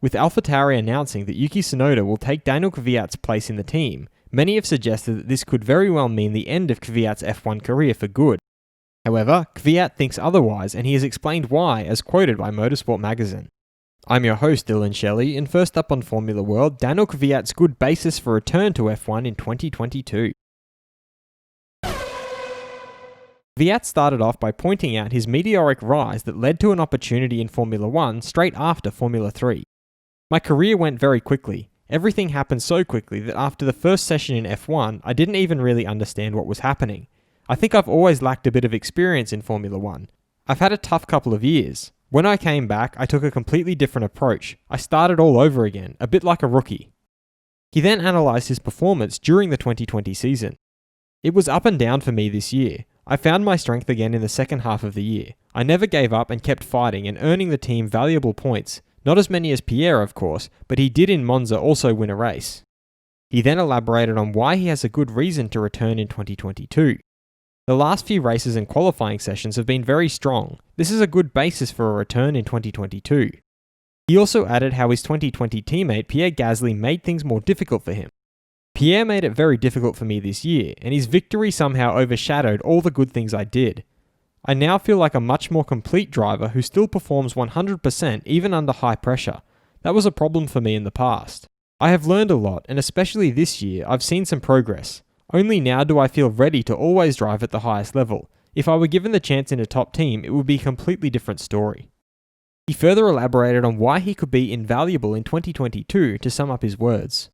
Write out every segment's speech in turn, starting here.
With AlphaTauri announcing that Yuki Tsunoda will take Daniil Kvyat's place in the team, many have suggested that this could very well mean the end of Kvyat's F1 career for good. However, Kvyat thinks otherwise, and he has explained why, as quoted by Motorsport Magazin. I'm your host, Dillon Shelley, and first up on Formula World, Daniil Kvyat's good basis for return to F1 in 2022. Kvyat started off by pointing out his meteoric rise that led to an opportunity in Formula 1 straight after Formula 3. My career went very quickly. Everything happened so quickly that after the first session in F1, I didn't even really understand what was happening. I think I've always lacked a bit of experience in Formula 1. I've had a tough couple of years. When I came back, I took a completely different approach. I started all over again, a bit like a rookie. He then analysed his performance during the 2020 season. It was up and down for me this year. I found my strength again in the second half of the year. I never gave up and kept fighting and earning the team valuable points. Not as many as Pierre, of course, but he did in Monza also win a race. He then elaborated on why he has a good reason to return in 2022. The last few races and qualifying sessions have been very strong. This is a good basis for a return in 2022. He also added how his 2020 teammate Pierre Gasly made things more difficult for him. Pierre made it very difficult for me this year, and his victory somehow overshadowed all the good things I did. I now feel like a much more complete driver who still performs 100% even under high pressure. That was a problem for me in the past. I have learned a lot, and especially this year, I've seen some progress. Only now do I feel ready to always drive at the highest level. If I were given the chance in a top team, it would be a completely different story. He further elaborated on why he could be invaluable in 2022 to sum up his words.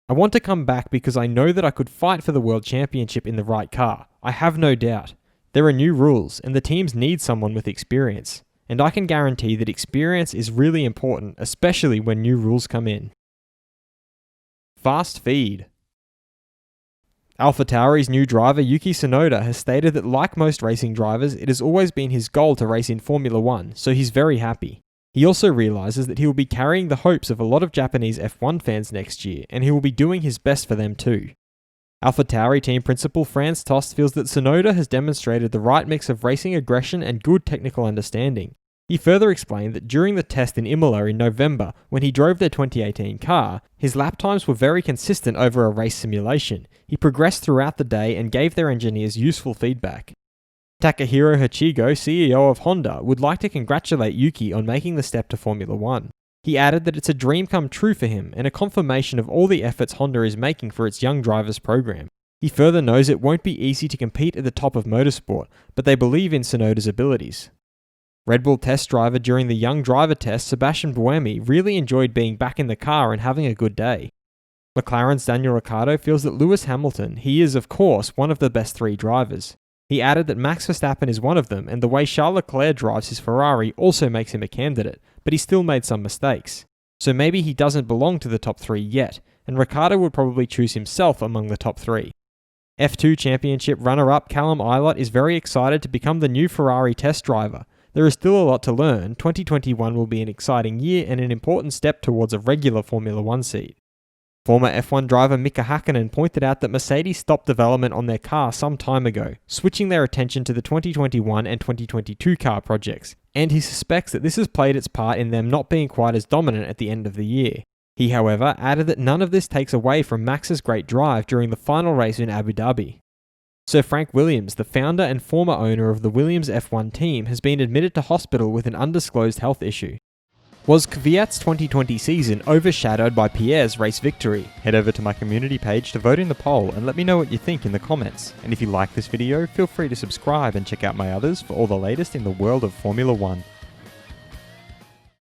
I want to come back because I know that I could fight for the World Championship in the right car. I have no doubt. There are new rules, and the teams need someone with experience. And I can guarantee that experience is really important, especially when new rules come in. Fast feed. AlphaTauri's new driver Yuki Tsunoda has stated that like most racing drivers, it has always been his goal to race in Formula 1, so he's very happy. He also realises that he will be carrying the hopes of a lot of Japanese F1 fans next year, and he will be doing his best for them too. AlphaTauri team principal Franz Tost feels that Tsunoda has demonstrated the right mix of racing aggression and good technical understanding. He further explained that during the test in Imola in November, when he drove their 2018 car, his lap times were very consistent over a race simulation. He progressed throughout the day and gave their engineers useful feedback. Takahiro Hachigo, CEO of Honda, would like to congratulate Yuki on making the step to Formula 1. He added that it's a dream come true for him and a confirmation of all the efforts Honda is making for its young drivers program. He further knows it won't be easy to compete at the top of motorsport, but they believe in Tsunoda's abilities. Red Bull test driver during the young driver test, Sebastian Buemi, really enjoyed being back in the car and having a good day. McLaren's Daniel Ricciardo feels that Lewis Hamilton, he is of course one of the best three drivers. He added that Max Verstappen is one of them, and the way Charles Leclerc drives his Ferrari also makes him a candidate, but he still made some mistakes. So maybe he doesn't belong to the top three yet, and Ricciardo would probably choose himself among the top three. F2 Championship runner-up Callum Ilott is very excited to become the new Ferrari test driver. There is still a lot to learn. 2021 will be an exciting year and an important step towards a regular Formula 1 seat. Former F1 driver Mika Hakkinen pointed out that Mercedes stopped development on their car some time ago, switching their attention to the 2021 and 2022 car projects, and he suspects that this has played its part in them not being quite as dominant at the end of the year. He, however, added that none of this takes away from Max's great drive during the final race in Abu Dhabi. Sir Frank Williams, the founder and former owner of the Williams F1 team, has been admitted to hospital with an undisclosed health issue. Was Kvyat's 2020 season overshadowed by Pierre's race victory? Head over to my community page to vote in the poll and let me know what you think in the comments. And if you like this video, feel free to subscribe and check out my others for all the latest in the world of Formula 1.